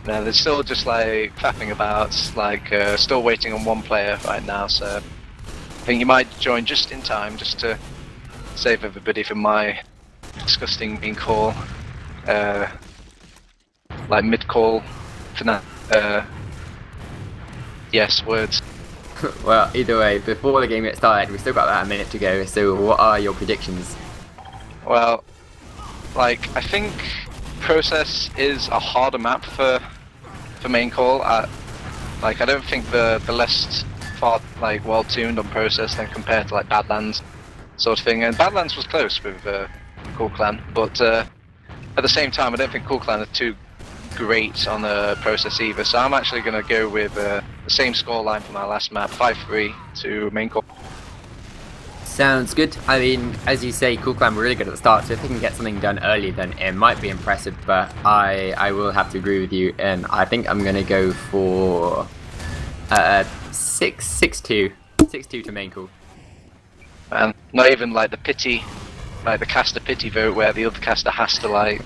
No, they're still just like faffing about, like still waiting on one player right now. So I think you might join just in time, just to save everybody from my disgusting bean call, like mid-call, yes words. Well, either way, before the game gets started, we've still got about a minute to go. So, what are your predictions? Well, like I think Process is a harder map for main call. Like I don't think the less far like well tuned on Process than compared to like Badlands sort of thing. And Badlands was close with coolclan, but at the same time, I don't think coolclan are too great on the Process either. So I'm actually going to go with the same score line from our last map, 5-3 to main call. Sounds good. I mean, as you say, coolclan were really good at the start, so if they can get something done early, then it might be impressive. But I will have to agree with you, and I think I'm going to go for 6-2 to main call. And not even like the pity, like the caster pity vote where the other caster has to like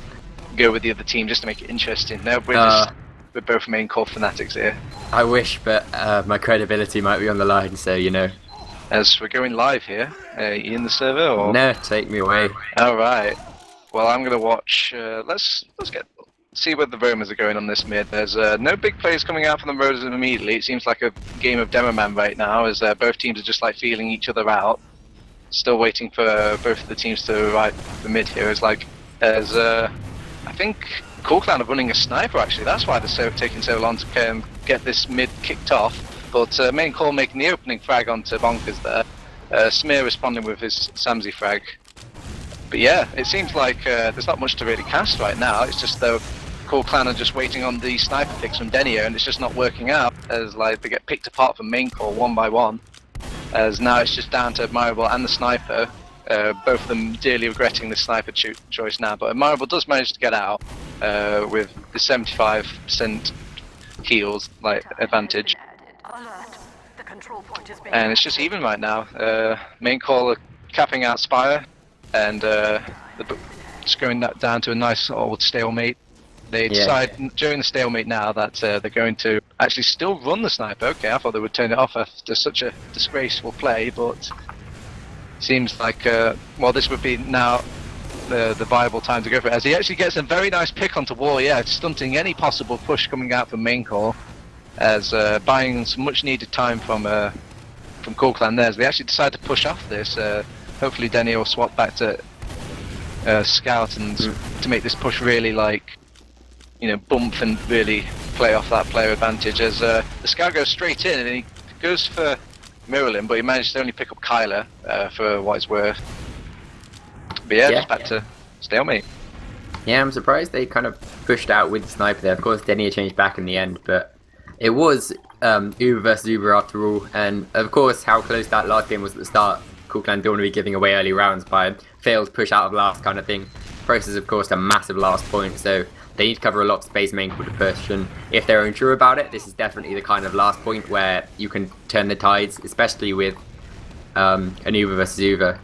go with the other team just to make it interesting. No, we're both main call fanatics here. I wish, but my credibility might be on the line, so you know. As we're going live here, are you in the server or? No, take me away. All right. Well, I'm gonna watch. Let's see where the roamers are going on this mid. There's no big plays coming out from the roamers immediately. It seems like a game of Demo Man right now, as both teams are just like feeling each other out. Still waiting for both of the teams to arrive the mid here. It's like there's I think coolclan are running a sniper actually. That's why they're taking so long to get this mid kicked off. But main call making the opening frag onto Bonkers there. Smear responding with his Samsey frag. But yeah, it seems like there's not much to really cast right now. It's just though coolclan are just waiting on the sniper picks from Denio, and it's just not working out as like they get picked apart from main call one by one. As now it's just down to Admirable and the sniper. Both of them dearly regretting the sniper choice now. But Admirable does manage to get out with the 75% heals like advantage. And it's just even right now. Main call are capping out Spire, and just going down to a nice old stalemate. They decide during the stalemate now that they're going to actually still run the sniper. Okay, I thought they would turn it off after such a disgraceful play, but seems like well, this would be now the viable time to go for it, as he actually gets a very nice pick onto Warrior, stunting any possible push coming out from main call, as buying some much needed time from coolclan there. As they actually decide to push off this. Hopefully Denny will swap back to Scout and to make this push really like, you know, bump and really play off that player advantage. As the Scout goes straight in and he goes for Mirrolin, but he managed to only pick up Kyler for what it's worth. But yeah, just back to stalemate. Yeah, I'm surprised they kind of pushed out with the sniper there. Of course, Denny changed back in the end, but it was Uber versus Uber after all. And of course, how close that last game was at the start. coolclan don't want to be giving away early rounds by failed push out of last kind of thing. Process, of course, a massive last point, so they need to cover a lot of space main call to push, and if they're unsure about it, this is definitely the kind of last point where you can turn the tides, especially with an Uber versus Uber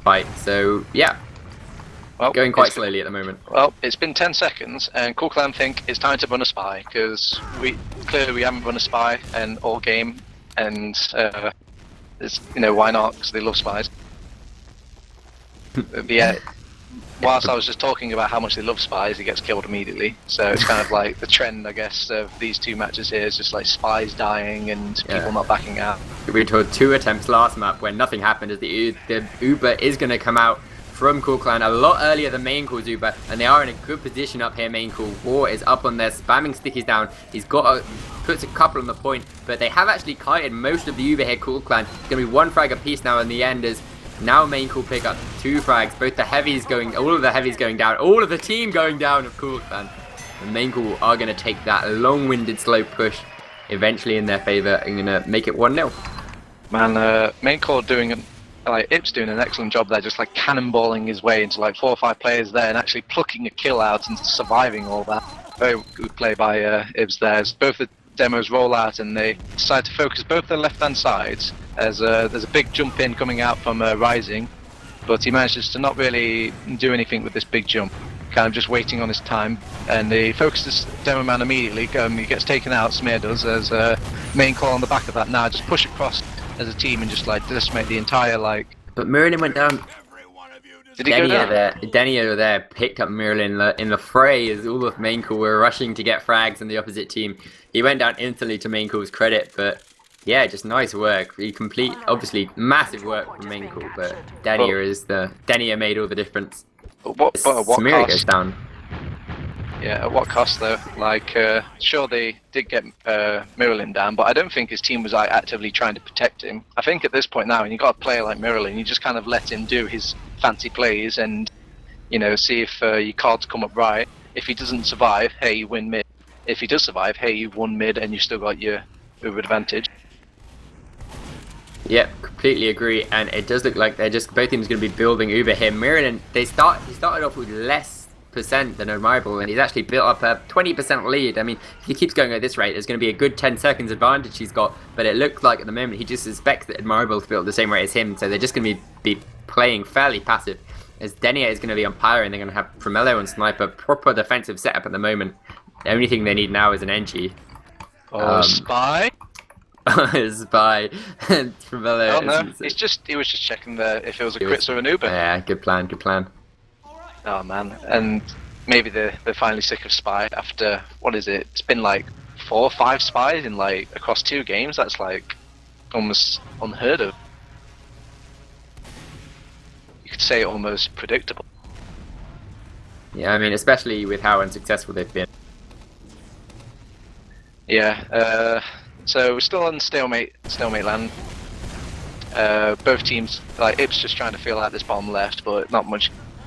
fight. So yeah, well, going quite slowly at the moment. Well, it's been 10 seconds, and coolclan think it's time to run a spy, because we haven't run a spy in all game, and it's, you know, why not? Because they love spies. But yeah. Whilst I was just talking about how much they love spies, he gets killed immediately. So it's kind of like the trend, I guess, of these two matches here is just like spies dying and people not backing out. We had 2 attempts last map when nothing happened, as the Uber is going to come out from coolclan a lot earlier than main call's Uber, and they are in a good position up here. Main call War is up on there, spamming stickies down. He's puts a couple on the point, but they have actually kited most of the Uber here. coolclan. It's going to be 1 frag apiece now in the end, as now main call pick up 2 frags, both the heavies going, all of the heavies going down, all of the team going down of coolclan. And main call are going to take that long-winded slow push eventually in their favour and going to make it 1-0. Man, main call doing, like Ibs doing an excellent job there, just like cannonballing his way into like 4 or 5 players there and actually plucking a kill out and surviving all that. Very good play by Ibs there, as both the demos roll out and they decide to focus both the left-hand sides, as there's a big jump in coming out from Rising, but he manages to not really do anything with this big jump. kind of just waiting on his time, and he focuses Demo Man immediately. He gets taken out, Smear does, as main call on the back of that. Now just push across as a team and just like decimate the entire like. But Merlin went down. Did he go down? Denia there picked up Merlin in the fray as all of maincall were rushing to get frags on the opposite team. He went down instantly to maincall's credit, but yeah, just nice work. He obviously massive work from maincall, but Denia made all the difference. But at what Samiri cost? goes down. Yeah, at what cost though? Like, sure they did get Merlin down, but I don't think his team was like actively trying to protect him. I think at this point now, when you got a player like Merlin, you just kind of let him do his fancy plays and, you know, see if your cards come up right. If he doesn't survive, hey, you win mid. If he does survive, hey, you've won mid and you still got your uber advantage. Yep, completely agree, and it does look like both teams going to be building over him. Merlin, he started off with less percent than Admirable, and he's actually built up a 20% lead. I mean, if he keeps going at this rate, there's going to be a good 10 seconds advantage he's got, but it looks like at the moment he just suspects that Admirable to build at the same rate as him, so they're just going to be playing fairly passive, as Denia is going to be on pyro, and they're going to have Promello and Sniper, proper defensive setup at the moment. The only thing they need now is an NG. Spy? Spy. Promello. Oh no, he was just checking if it was a crits or an Uber. Yeah, good plan. Oh man, and maybe they're finally sick of Spy after, what is it? It's been like 4 or 5 spies in like across 2 games. That's like almost unheard of. You could say almost predictable. Yeah, I mean, especially with how unsuccessful they've been. Yeah, so we're still on stalemate land. Both teams, like Ips just trying to feel out this bottom left, but not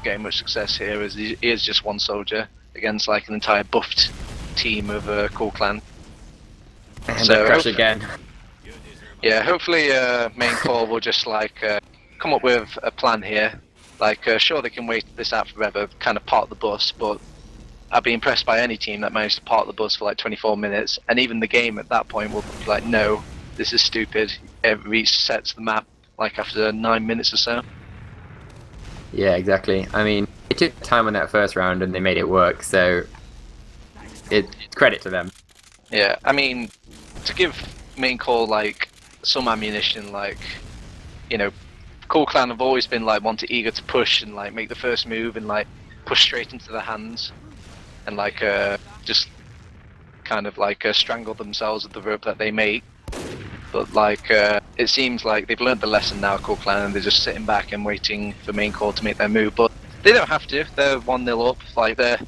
getting much success here, as he is just one soldier against like an entire buffed team of coolclan. And so crash again. Yeah, hopefully main call will just like come up with a plan here. Like, sure they can wait this out forever, kind of park the bus, but I'd be impressed by any team that managed to park the bus for like 24 minutes, and even the game at that point will be like, no, this is stupid. It resets the map like after 9 minutes or so. Yeah, exactly. I mean, it took time on that first round and they made it work, so it's credit to them. Yeah, I mean, to give main call like some ammunition, like, you know, coolclan have always been like eager to push and like make the first move and like push straight into the hands and like just kind of like strangle themselves with the rope that they make. But like it seems like they've learned the lesson now, coolclan, and they're just sitting back and waiting for main call to make their move. But they don't have to. They're 1-0 up. Like, they're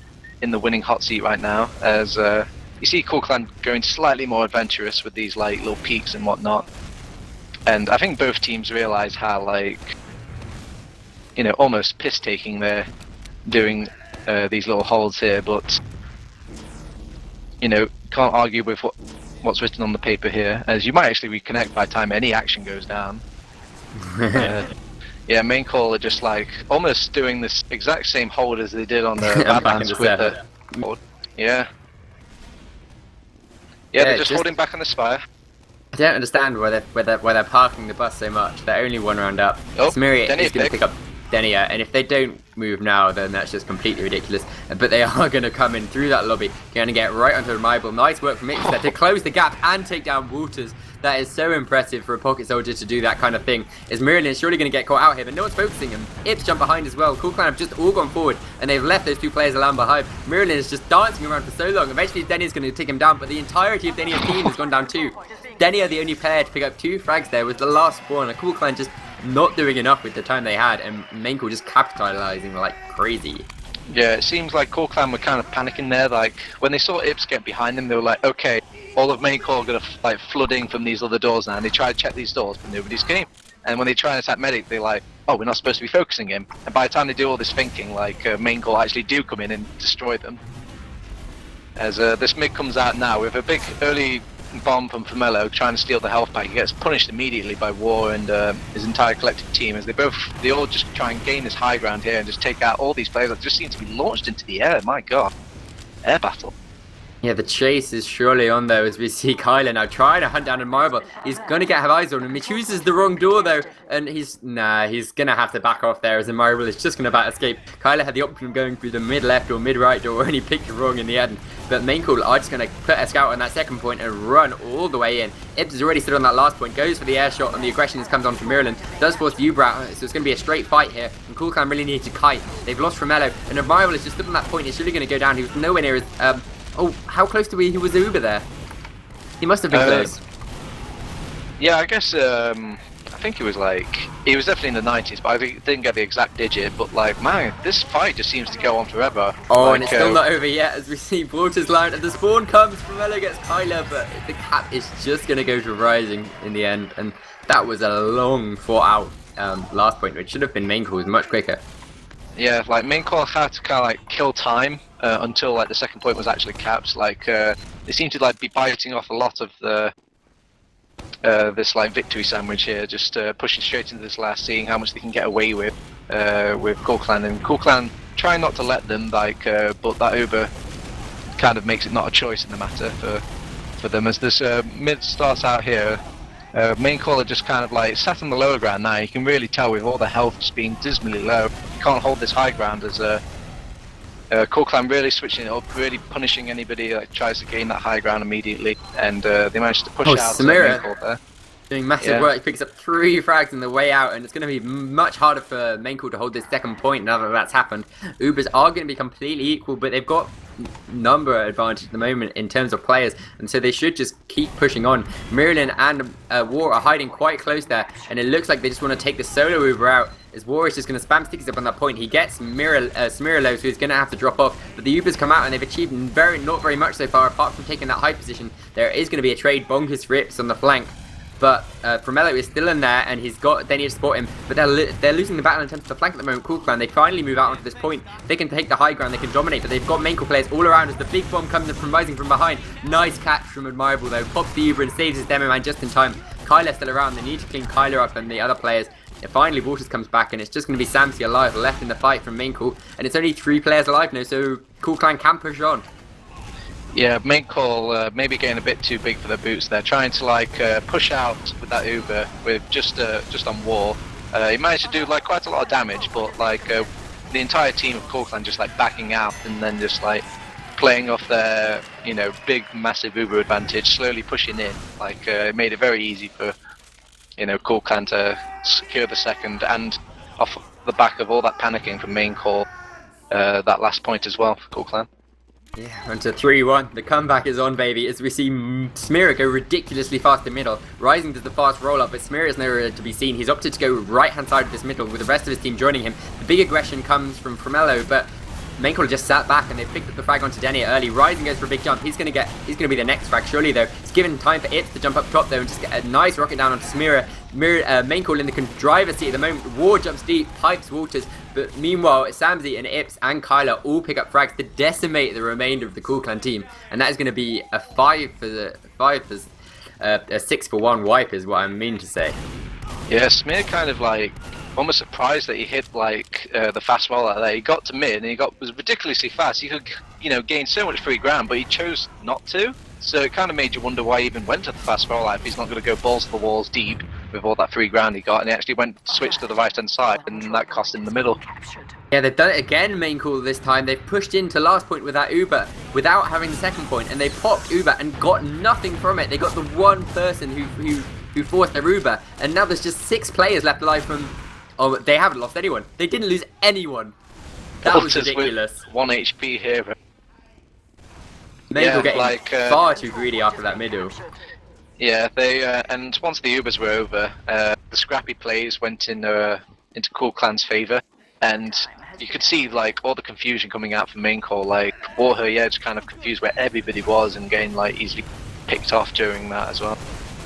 in the winning hot seat right now. As you see, coolclan going slightly more adventurous with these like little peaks and whatnot. And I think both teams realize how, like, you know, almost piss taking they're doing these little holds here. But you know, can't argue with what's written on the paper here, as you might actually reconnect by the time any action goes down. Yeah, main call are just like almost doing this exact same hold as they did on the Badlands with the yeah, they're just holding back on the Spire. I don't understand why they're parking the bus so much. They're only 1 round up. Samiri is going to pick up Denia, and if they don't move now, then that's just completely ridiculous. But they are going to come in through that lobby, going to get right onto the Marble. Nice work from Mix there to close the gap and take down Waters. That is so impressive for a pocket soldier to do that kind of thing. Is Merlin surely going to get caught out here, but no one's focusing him. Ips jump behind as well. coolclan have just all gone forward, and they've left those 2 players alone behind. Merlin is just dancing around for so long. Eventually, Denia's going to take him down, but the entirety of Denia's team has gone down too. Denia, the only player to pick up 2 frags there, was the last spawn. A coolclan just not doing enough with the time they had, and maincall just capitalizing like crazy. Yeah, it seems like coolclan were kind of panicking there. Like, when they saw Ips get behind them, they were like, okay, all of main call are gonna like flooding from these other doors now, and they try to check these doors, but nobody's came. And when they try and attack medic, they're like, oh, we're not supposed to be focusing him. And by the time they do all this thinking, like main call actually do come in and destroy them. As this mid comes out now with a big early bomb from Promello trying to steal the health pack, he gets punished immediately by War and his entire collective team, as they all just try and gain this high ground here and just take out all these players that just seem to be launched into the air. My god, air battle. Yeah, the chase is surely on though, as we see Kyler now trying to hunt down Admirable. He's gonna have eyes on him. He chooses the wrong door though, and he's gonna have to back off there as Admirable is just gonna about escape. Kyler had the option of going through the mid left or mid right door, and he picked it wrong in the end. But maincall are just gonna put a scout on that second point and run all the way in. Ips has already stood on that last point, goes for the air shot, and the aggression just comes on from Mirrorland. Does force the Uber out, so it's gonna be a straight fight here. And coolclan really need to kite. They've lost from Mello, and Admirable is just stood on that point. He's surely gonna go down. He was nowhere near his oh, how close to he was the Uber there? He must have been close. Yeah, I guess, I think he was definitely in the 90s, but I didn't get the exact digit, but like, man, this fight just seems to go on forever. Oh, like, and it's still not over yet, as we see Waters line, and the spawn comes, Mello gets Kyler, but the cap is just going to go to Rising in the end, and that was a long fought out last point, which should have been main call much quicker. Yeah, like main call had to kind of like kill time until like the second point was actually capped. Like they seem to like be biting off a lot of the this like victory sandwich here, just pushing straight into this last, seeing how much they can get away with coolclan, and coolclan trying not to let them, like, but that Uber kind of makes it not a choice in the matter for them as this mid starts out here. Main caller just kind of like sat on the lower ground now. You can really tell with all the health just being dismally low, you can't hold this high ground as coolclan really switching it up, really punishing anybody that tries to gain that high ground immediately, and they managed to push out main call there. Doing massive work, he picks up 3 frags on the way out, and it's going to be much harder for maincall to hold this second point now that that's happened. Ubers are going to be completely equal, but they've got number advantage at the moment in terms of players, and so they should just keep pushing on. Mirrorland and War are hiding quite close there, and it looks like they just want to take the solo Uber out, as War is just going to spam stickies up on that point. He gets Smirilo, so he's going to have to drop off, but the Ubers come out and they've achieved not very much so far, apart from taking that high position. There is going to be a trade, bonkers rips on the flank. But Promello is still in there, and he's got Denny to support him. But they're losing the battle in terms of the flank at the moment. coolclan, they finally move out onto this point. They can take the high ground, they can dominate, but they've got maincall players all around as the big bomb comes in from Rising from behind. Nice catch from Admirable though. Pops the Uber and saves his demo man just in time. Kyler's still around, they need to clean Kyler up and the other players. And finally Waters comes back, and it's just going to be Samsy alive left in the fight from maincall. And it's only 3 players alive now, so coolclan can push on. Yeah, main call maybe getting a bit too big for their boots. They're trying to like push out with that Uber with just on War. He managed to do like quite a lot of damage, but like the entire team of coolclan just like backing out and then just like playing off their big massive Uber advantage, slowly pushing in. Like it made it very easy for coolclan to secure the second, and off the back of all that panicking from main call, that last point as well for coolclan. Yeah, onto 3-1. The comeback is on, baby, as we see Smira go ridiculously fast in middle. Rising does the fast roll-up, but Smira is nowhere to be seen. He's opted to go right-hand side of this middle with the rest of his team joining him. The big aggression comes from Promello, but maincall just sat back and they picked up the frag onto Denny early. Rising goes for a big jump. He's gonna be the next frag, surely though. It's given time for Ips to jump up top though and just get a nice rocket down onto Smira. Maincall in the driver's seat at the moment. War jumps deep, pipes Waters, but meanwhile Samsy and Ips and Kyler all pick up frags to decimate the remainder of the coolclan team, and that is going to be a 6 for 1 wipe is what I mean to say. Yeah, Smear kind of like almost surprised that he hit like the fast rollout there. He got to mid and was ridiculously fast. He could gain so much free ground, but he chose not to. So it kind of made you wonder why he even went to the fast rollout if he's not going to go balls to the walls deep with all that free ground he got, and he actually switched to the right hand side, and that cost him the middle. Yeah, they've done it again, main call this time. They've pushed into last point with that Uber without having the second point, and they popped Uber and got nothing from it. They got the one person who forced their Uber, and now there's just 6 players left alive from. Oh, they haven't lost anyone. They didn't lose anyone. That was ridiculous. 1 HP here. Maincall getting far too greedy after that middle. Yeah, they and once the Ubers were over, the scrappy plays went into coolclan's favour, and you could see like all the confusion coming out from main call. Like Warher, just kind of confused where everybody was and getting like easily picked off during that as well.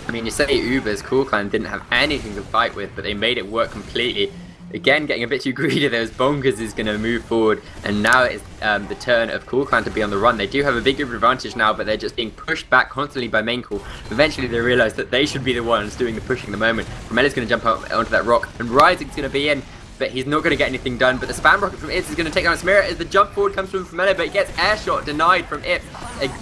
I mean, you say Ubers, coolclan didn't have anything to fight with, but they made it work completely. Again, getting a bit too greedy, those bonkers is going to move forward, and now it's the turn of coolclan to be on the run. They do have a big advantage now, but they're just being pushed back constantly by maincall. Eventually they realise that they should be the ones doing the pushing at the moment. Romella's going to jump up onto that rock, and Rising's going to be in. but he's not going to get anything done. But the spam rocket from Ips is going to take down Smear as the jump forward comes from Frumello, but he gets air shot denied from Ips.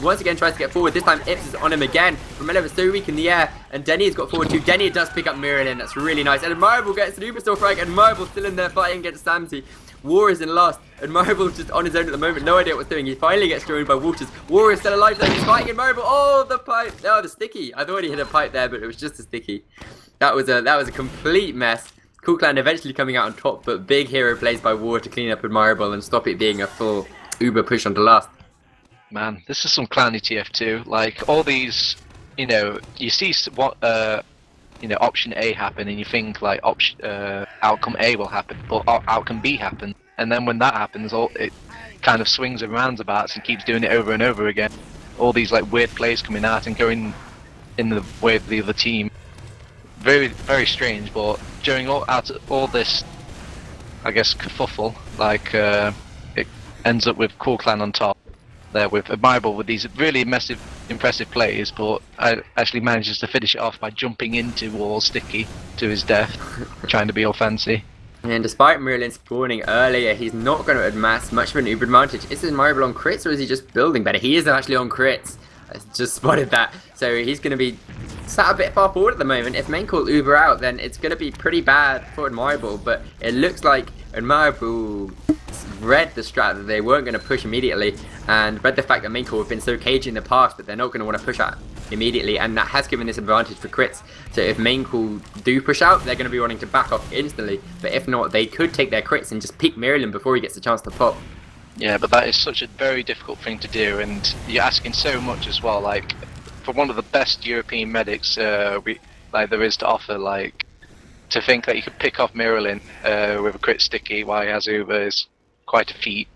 Once again tries to get forward. This time Ips is on him again. Frumello is so weak in the air, and Denny has got forward too. Denny does pick up Miralin. That's really nice. And Admirable gets an Uberstore frag. Admirable still in there fighting against Samsey. War is in last. Admirable just on his own at the moment. No idea what he's doing. He finally gets joined by Waters. War is still alive though. He's fighting Admirable. Oh, the pipe. Oh, the sticky. I thought he hit a pipe there, but it was just a sticky. That was a complete mess. coolclan eventually coming out on top, but big hero plays by War to clean up Admirable and stop it being a full Uber push onto last. Man, this is some clan TF2. Like all these, you know, you see what option A happen, and you think like outcome A will happen, but outcome B happen, and then when that happens, it kind of swings and roundabouts and keeps doing it over and over again. All these like weird plays coming out and going in the way of the other team. Very, very strange. But during all this, I guess, kerfuffle, like it ends up with coolclan on top there with Admirable with these really massive, impressive plays, but actually manages to finish it off by jumping into Wall Sticky to his death, trying to be all fancy. And despite Miralin spawning earlier, he's not going to amass much of an Uber advantage. Is Admirable on crits, or is he just building better? He is actually on crits. I just spotted that. So he's going to be sat a bit far forward at the moment. If maincall Uber out, then it's going to be pretty bad for Admirable, but it looks like Admirable read the strat that they weren't going to push immediately, and read the fact that maincall have been so cagey in the past that they're not going to want to push out immediately, and that has given this advantage for crits. So if maincall do push out, they're going to be wanting to back off instantly, but if not, they could take their crits and just peek Miralin before he gets a chance to pop. Yeah, but that is such a very difficult thing to do, and you're asking so much as well. Like, for one of the best European medics there is to offer, like, to think that you could pick off Miralin with a crit sticky while he has Uber is quite a feat.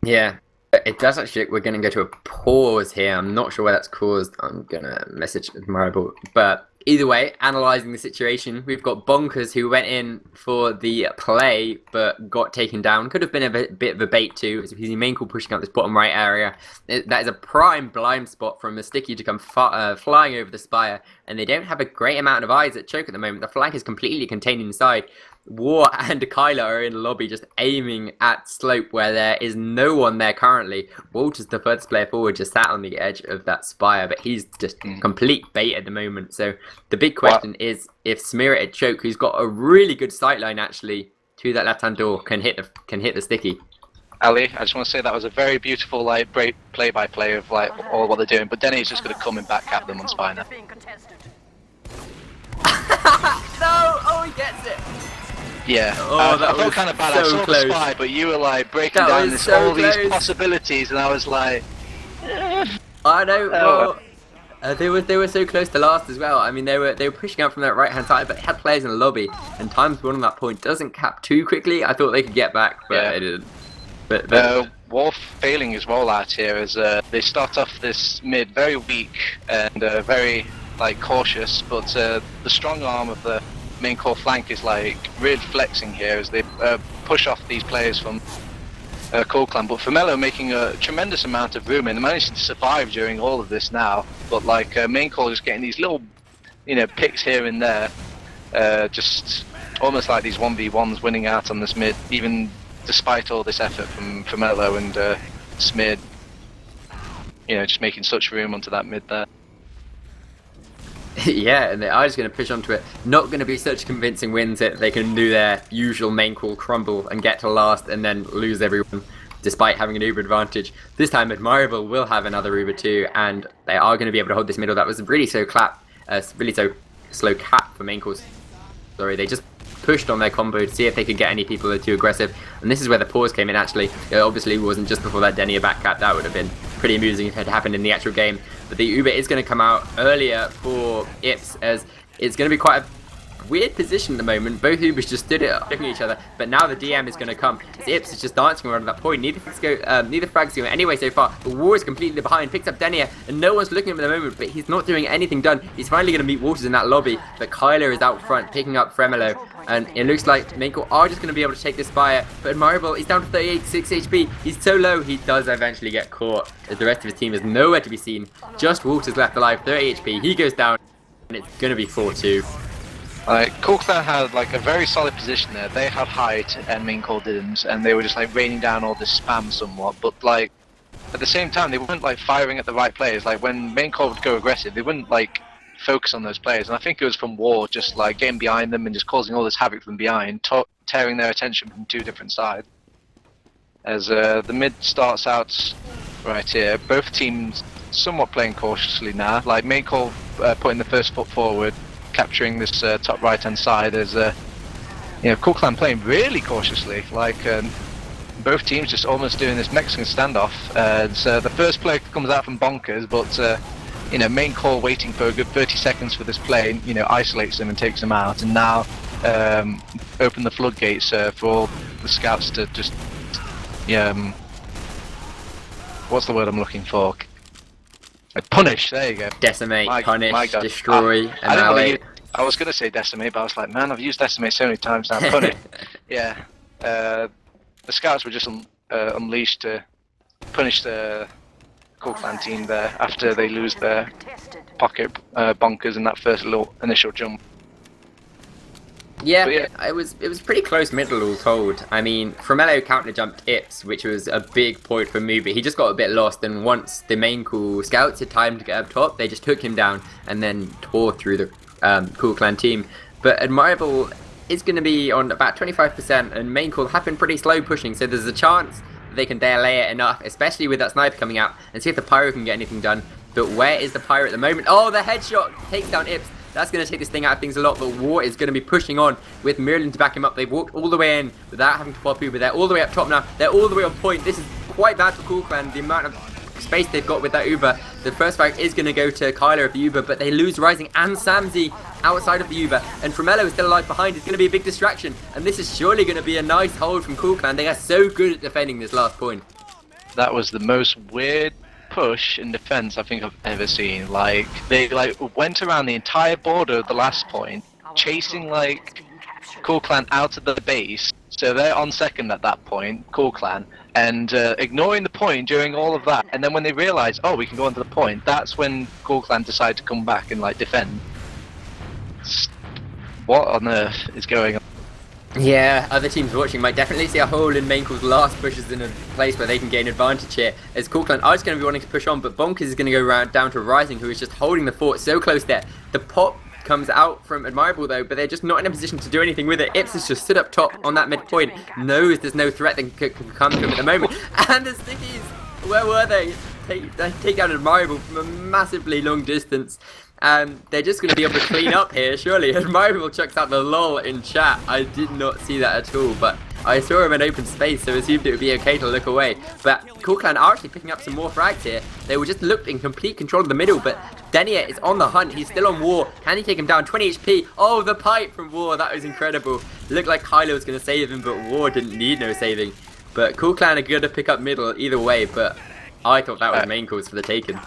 Yeah, it does actually. We're going to go to a pause here. I'm not sure where that's caused. I'm going to message Admirable. But either way, analysing the situation, we've got Bonkers who went in for the play but got taken down. Could have been a bit of a bait too, as we see maincall pushing out this bottom right area. That is a prime blind spot from the sticky to come flying over the spire, and they don't have a great amount of eyes at choke at the moment. The flank is completely contained inside. War and Kyla are in the lobby just aiming at slope where there is no one there currently. Walter's the first player forward, just sat on the edge of that spire, but he's just complete bait at the moment. So the big question is if Smear at choke, who's got a really good sightline actually to that left hand door, can hit the sticky. Ali, I just want to say that was a very beautiful like break play-by-play of like all what they're doing, but Denny's just going to come and back at them on spine now. No! Oh, he gets it! Yeah, oh, I felt kind of bad. I saw the spy, but you were like breaking down all these possibilities, and I was like, I know. Well, they were so close to last as well. I mean, they were pushing out from that right hand side, but they had players in the lobby, and times one on that point doesn't cap too quickly. I thought they could get back, but they didn't. But Wolf failing his rollout here as they start off this mid very weak and very like cautious, but the strong arm of the main core flank is like really flexing here as they push off these players from coolclan. But Frumello making a tremendous amount of room and managing to survive during all of this now. But like main core just getting these little, picks here and there, just almost like these 1v1s winning out on this mid, even despite all this effort from Frumello and Smid, just making such room onto that mid there. Yeah, and they are just going to push onto it. Not going to be such convincing wins that they can do their usual main call crumble and get to last and then lose everyone despite having an Uber advantage. This time Admirable will have another Uber too, and they are going to be able to hold this middle. That was really so slow cap for main calls. Sorry, they just pushed on their combo to see if they could get any people that are too aggressive, and this is where the pause came in actually. It obviously wasn't just before that Denny a back cap. That would have been pretty amusing if it had happened in the actual game, but the Uber is going to come out earlier for Ips, as it's going to be quite a weird position at the moment. Both Ubers just stood it looking at each other, but now the DM is going to come as Ips is just dancing around at that point. Neither frags go anyway so far, but War is completely behind, picks up Denia, and no one's looking at him at the moment, but he's not doing anything done. He's finally going to meet Waters in that lobby, but Kyler is out front picking up Fremelo, and it looks like maincall are just going to be able to take this spire, but Admirable, he's down to 38.6 HP. He's so low, he does eventually get caught, as the rest of his team is nowhere to be seen. Just Waters left alive, 30 HP, he goes down, and it's going to be 4-2. Like, coolclan had like a very solid position there. They had height and maincall didn't, and they were just like raining down all this spam somewhat. But like at the same time, they weren't like firing at the right players. Like when maincall would go aggressive, they wouldn't like focus on those players. And I think it was from War just like getting behind them and just causing all this havoc from behind, tearing their attention from two different sides. As the mid starts out right here, both teams somewhat playing cautiously now. Like maincall putting the first foot forward, capturing this top right hand side as coolclan playing really cautiously. Like both teams just almost doing this Mexican standoff. So the first play comes out from bonkers, but maincall waiting for a good 30 seconds for this play, isolates them and takes them out, and now open the floodgates for all the scouts to just what's the word I'm looking for? Punish. There you go. Decimate, punish, destroy, annihilate. I was gonna say decimate, but I was like, man, I've used decimate so many times now. Punish. Yeah. The scouts were just unleashed to punish the coolclan team there after they lose their pocket bonkers in that first little initial jump. Yeah, it was pretty close middle all told. I mean, Fromello counter jumped Ips, which was a big point for me, but he just got a bit lost, and once the main cool scouts had time to get up top, they just took him down and then tore through the coolclan team. But Admirable is going to be on about 25%, and main call have been pretty slow pushing, so there's a chance they can delay it enough, especially with that sniper coming out, and see if the pyro can get anything done. But where is the pyro at the moment? Oh, the headshot takes down Ips. That's going to take this thing out of things a lot, but War is going to be pushing on with Merlin to back him up. They've walked all the way in without having to pop Uber. They're all the way up top now. They're all the way on point. This is quite bad for coolclan, the amount of space they've got with that Uber. The first frag is going to go to Kyler of the Uber, but they lose Rising and Samzy outside of the Uber. And Fromello is still alive behind. It's going to be a big distraction. And this is surely going to be a nice hold from coolclan. They are so good at defending this last point. That was the most weird push in defense I think I've ever seen. Like they went around the entire border of the last point, chasing like coolclan out of the base, so they're on second at that point, coolclan, and ignoring the point during all of that. And then when they realize, oh, we can go onto the point, that's when coolclan decide to come back and like defend. What on earth is going on? Yeah, other teams watching might definitely see a hole in maincall's last pushes in a place where they can gain advantage here, as coolclan are just going to be wanting to push on, but Bonkers is going to go down to Rising, who is just holding the fort so close there. The pop comes out from Admirable though, but they're just not in a position to do anything with it. Ips is just stood up top on that midpoint, knows there's no threat that can come to him at the moment, and the Stickies, where were they? They take down Admirable from a massively long distance. They're just going to be able to clean up here, surely. Admirable chucks out the lol in chat. I did not see that at all, but I saw him in open space, so assumed it would be okay to look away. But coolclan are actually picking up some more frags here. They were just looked in complete control of the middle, but Denier is on the hunt. He's still on War. Can he take him down? 20 HP. Oh, the pipe from War. That was incredible. It looked like Kylo was going to save him, but War didn't need no saving. But coolclan are going to pick up middle either way, but I thought that was main calls for the taken.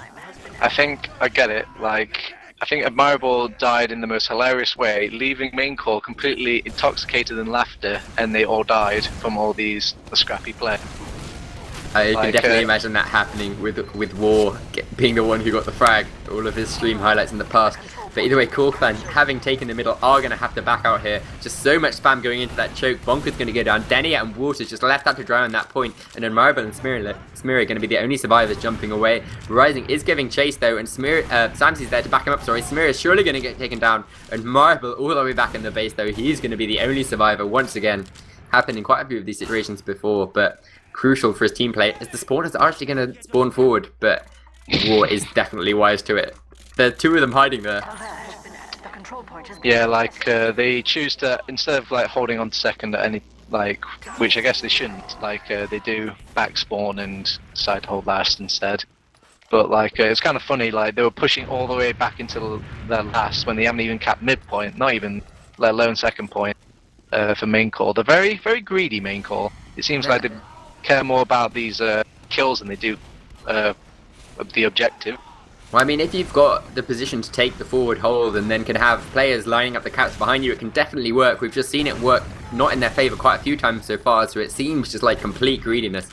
I think I get it. I think Admirable died in the most hilarious way, leaving maincall completely intoxicated in laughter, and they all died from all the scrappy play. I can definitely imagine that happening with War being the one who got the frag, all of his stream highlights in the past. But either way, coolclan, having taken the middle, are going to have to back out here. Just so much spam going into that choke. Bonker's going to go down. Denier and Water's just left out to dry on that point. And Admirable and Smear are going to be the only survivors jumping away. Rising is giving chase though, and Samsy's there to back him up. Sorry, Smear is surely going to get taken down. And Admirable all the way back in the base though. He's going to be the only survivor once again. Happened in quite a few of these situations before, but crucial for his team play as the spawners are actually going to spawn forward. But War is definitely wise to it. There are two of them hiding there. Yeah, they choose to, instead of holding on to second at any, which I guess they shouldn't, they do back spawn and decide to hold last instead. But it's kind of funny, they were pushing all the way back into their last when they haven't even capped midpoint, not even let alone second point for main call. They're very, very greedy main call. It seems like they care more about these kills than they do the objective. Well, I mean, if you've got the position to take the forward hold and then can have players lining up the caps behind you, it can definitely work. We've just seen it work not in their favour quite a few times so far, so it seems just like complete greediness.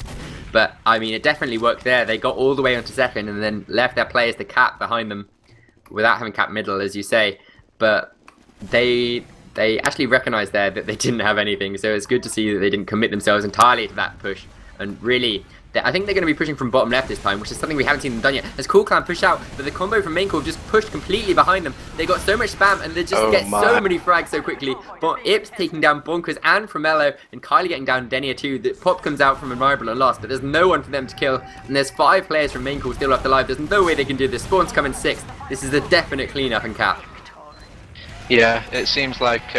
But, I mean, it definitely worked there. They got all the way onto second and then left their players to cap behind them without having capped middle, as you say. But they actually recognised there that they didn't have anything, so it's good to see that they didn't commit themselves entirely to that push. And really, I think they're going to be pushing from bottom left this time, which is something we haven't seen them done yet. As coolclan push out, but the combo from maincall just pushed completely behind them. They got so much spam, and they just get so many frags so quickly. But Ips taking down Bonkers and Framello, and Kylie getting down Denia too. The pop comes out from Admirable and lost, but there's no one for them to kill. And there's 5 players from maincall still left alive. There's no way they can do this. Spawn's coming 6th. This is a definite cleanup and cap. Yeah, it seems like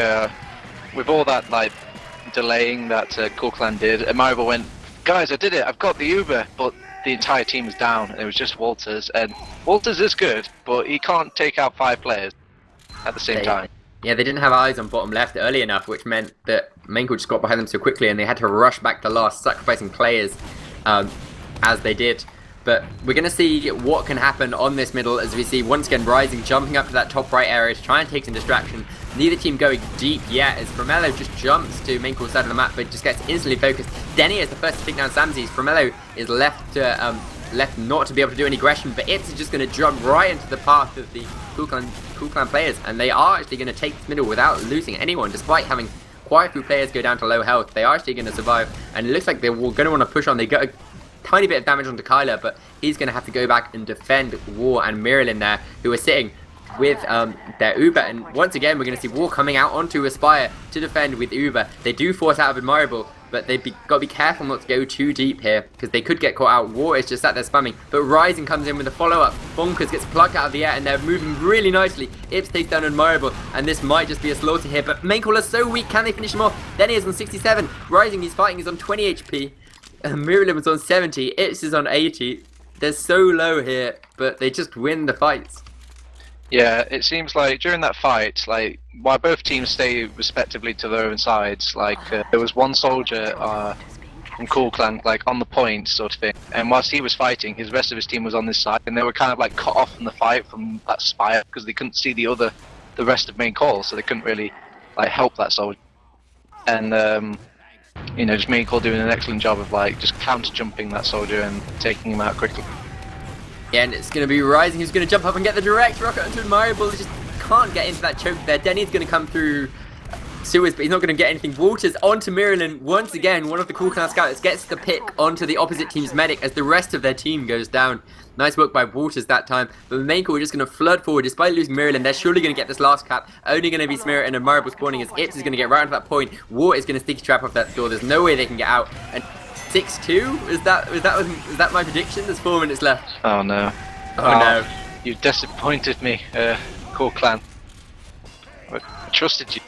with all that like delaying that coolclan did, Admirable went, guys, I did it, I've got the Uber, but the entire team was down, and it was just Walters, and Walters is good, but he can't take out 5 players at the same time. Yeah, they didn't have eyes on bottom left early enough, which meant that maincall just got behind them so quickly, and they had to rush back to last, sacrificing players as they did. But we're going to see what can happen on this middle as we see once again Rising jumping up to that top right area to try and take some distraction. Neither team going deep yet as Framello just jumps to maincall's side of the map but just gets instantly focused. Denny is the first to take down Samsies. Framello is left not to be able to do any aggression, but Ips is just going to jump right into the path of the coolclan players, and they are actually going to take this middle without losing anyone, despite having quite a few players go down to low health. They are actually going to survive, and it looks like they're going to want to push on. They got a tiny bit of damage onto Kyler, but he's going to have to go back and defend War and Miralyn there, who are sitting with their Uber. And once again, we're going to see War coming out onto Aspire to defend with Uber. They do force out of Admirable, but they've got to be careful not to go too deep here, because they could get caught out. War is just sat there spamming, but Rising comes in with a follow-up. Bonkers gets plucked out of the air, and they're moving really nicely. Ips takes down Admirable, and this might just be a slaughter here, but maincall is so weak. Can they finish him off? Then he is on 67. Rising, he's fighting, is on 20 HP. Miralyn was on 70, Ips is on 80. They're so low here, but they just win the fights. Yeah, it seems like during that fight, like while both teams stay respectively to their own sides, like there was one soldier from coolclan like on the point sort of thing, and whilst he was fighting, his rest of his team was on this side, and they were kind of like cut off from the fight from that spire because they couldn't see the rest of maincall, so they couldn't really like help that soldier. And you know, just maincall doing an excellent job of like just counter jumping that soldier and taking him out quickly. Yeah, and it's going to be Rising who's going to jump up and get the direct rocket onto Admirable. They just can't get into that choke there. Denny's going to come through Sewers, but he's not going to get anything. Walters onto Miralyn. Once again, one of the coolclan scouts gets the pick onto the opposite team's medic as the rest of their team goes down. Nice work by Walters that time. But the maincall are just going to flood forward despite losing Miralyn. They're surely going to get this last cap. Only going to be Smear and Admirable spawning as Ips is going to get right onto that point. War is going to sticky trap off that door. There's no way they can get out. And 6-2? Is that my prediction? There's 4 minutes left. Oh no. Oh no. You disappointed me, coolclan. I trusted you.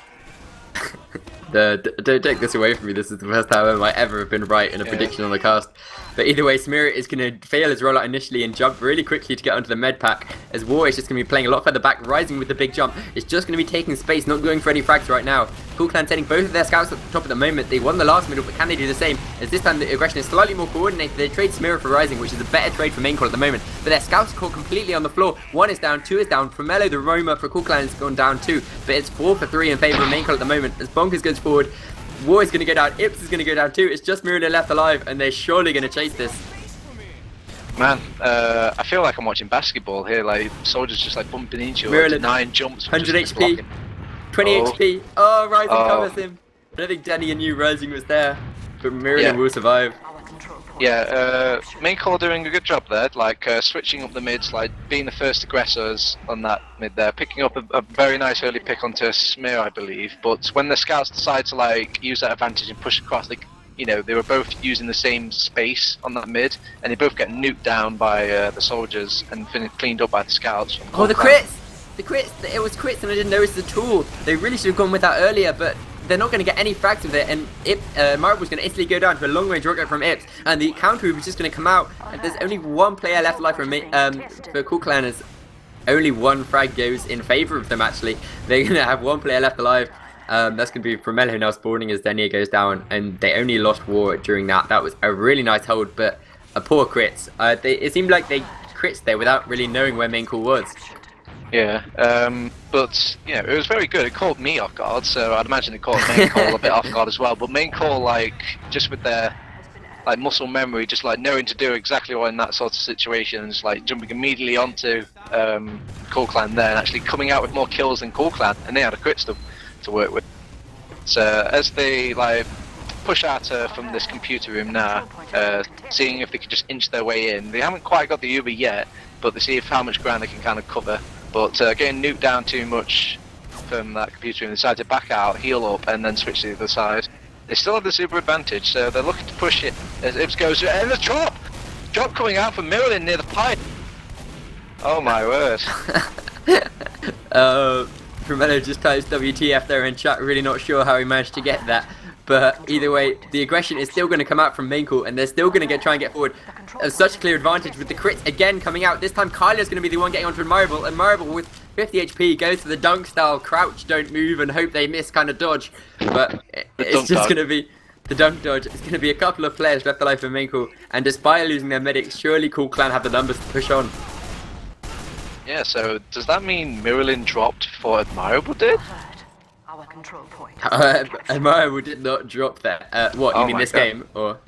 Don't take this away from me. This is the first time I might ever have been right in a prediction on the cast. But either way, Smear is going to fail his rollout initially and jump really quickly to get onto the med pack, as War is just going to be playing a lot further back. Rising with the big jump is just going to be taking space, not going for any frags right now. coolclan sending both of their scouts at the top at the moment. They won the last middle, but can they do the same? As this time the aggression is slightly more coordinated. They trade Smear for Rising, which is a better trade for maincall at the moment. But their scouts are caught completely on the floor. 1 is down, 2 is down. Framello, the roamer for coolclan, has gone down too. But it's 4 for 3 in favour of maincall at the moment. As Bonkers goes forward, War is going to go down, Ips is going to go down too. It's just Miralyn left alive, and they're surely going to chase this. Man, I feel like I'm watching basketball here, like soldiers just like bumping into you. Miralyn, 9 jumps. 100 HP, 20 HP. Oh, Rising covers him. I don't think Danny and you Rising was there, but Miralyn will survive. Yeah, maincall doing a good job there, like switching up the mids, like being the first aggressors on that mid there, picking up a very nice early pick onto Smear, I believe. But when the scouts decide to like use that advantage and push across, they, you know, they were both using the same space on that mid, and they both get nuked down by the soldiers and cleaned up by the scouts. Oh, the crits! The crits! It was crits, and I didn't notice at all. They really should have gone with that earlier, but they're not going to get any frags with it, and Maribel's going to instantly go down to a long-range rocket from Ips, and the counter move is just going to come out, and there's only 1 player left alive for coolclan, as only 1 frag goes in favour of them, actually. They're going to have 1 player left alive. That's going to be Framello now spawning as Denia goes down, and they only lost War during that. That was a really nice hold, but a poor crits. It seemed like they crits there without really knowing where maincall was. Yeah, but you know, it was very good. It caught me off guard, so I'd imagine it caught maincall a bit off guard as well. But maincall, like, just with their like muscle memory, just like knowing to do exactly what in that sort of situation, and just like jumping immediately onto coolclan there and actually coming out with more kills than coolclan, and they had a crit to work with. So as they like push out from this computer room now, seeing if they can just inch their way in. They haven't quite got the Uber yet, but they see how much ground they can kind of cover. But getting nuked down too much from that computer room, they decide to back out, heal up, and then switch to the other side. They still have the super advantage, so they're looking to push it as Ibs goes, and the drop coming out from Mirrolin near the pipe. Oh my word. Romello just types WTF there in chat, really not sure how he managed to get that. But either way, the aggression is still going to come out from main call, and they're still going to try and get forward. Such a clear advantage with the crits again coming out. This time Kyler's going to be the one getting onto Admirable. Admirable with 50 HP goes for the dunk style, crouch, don't move, and hope they miss kind of dodge. But it's just going to be the dunk dodge. It's going to be a couple of players left alive for main call, and despite losing their medics, surely coolclan have the numbers to push on. Yeah, so does that mean Mirrolin dropped for Admirable did? Our control point. Admirable did not drop that. What, you mean this game? Or?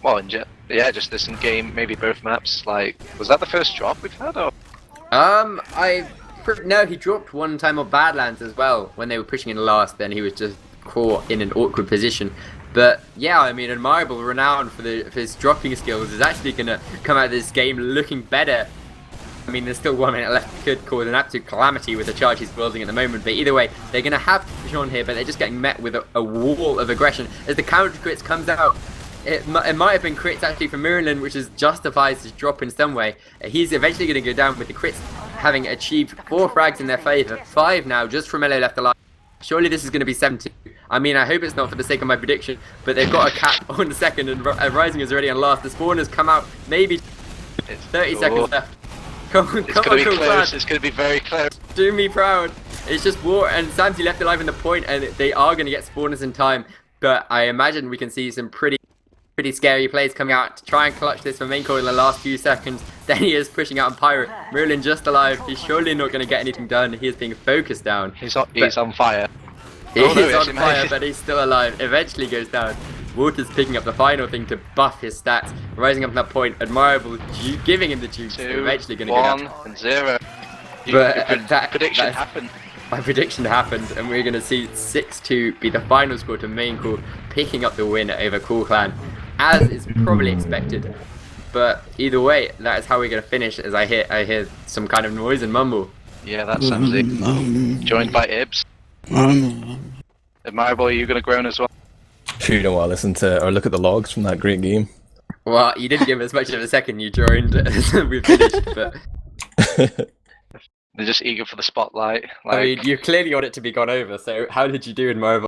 Well, yeah, just this in game, maybe both maps. Like, was that the first drop we've had, or? No, he dropped one time on Badlands as well, when they were pushing in last, then he was just caught in an awkward position. But yeah, I mean, Admirable, renowned for his dropping skills, is actually going to come out of this game looking better. I mean, there's still 1 minute left. Could cause an absolute calamity with the charge he's building at the moment. But either way, they're going to have to push on here, but they're just getting met with a wall of aggression. As the counter crits comes out, it might have been crits actually from Mirrolin, which justifies his drop in some way. He's eventually going to go down with the crits, having achieved 4 frags in their favour. 5 now, just from LA left alive. Surely this is going to be 7-2. I mean, I hope it's not for the sake of my prediction, but they've got a cap on the second, and Rising is already on last. The spawners come out, maybe 30 seconds left. Come on, It's going to be close, it's going to be very close. Do me proud. It's just war, and Samsy left alive in the point, and they are going to get spawners in time. But I imagine we can see some pretty scary plays coming out to try and clutch this for main call in the last few seconds. Then he is pushing out on Pirate. Mirrolin just alive. He's surely not going to get anything done. He is being focused down. He's on fire. He is on fire, but he's still alive. Eventually goes down. Walter's picking up the final thing to buff his stats. Rising up from that point. Admirable, giving him the juice. Eventually going to go down. 1 and 0. But prediction happened. My prediction happened, and we're going to see 6-2 be the final score to main call, picking up the win over coolclan, as is probably expected. But either way, that is how we're going to finish. As I hear some kind of noise and mumble. Yeah, that's Samsy. Joined by Ibs. Admirable, are you going to groan as well? Sure, you don't want to listen to or look at the logs from that great game. Well, you didn't give us much of a second you joined. We finished, but They're just eager for the spotlight. I mean, you're clearly on it to be gone over. So how did you do in Marvel?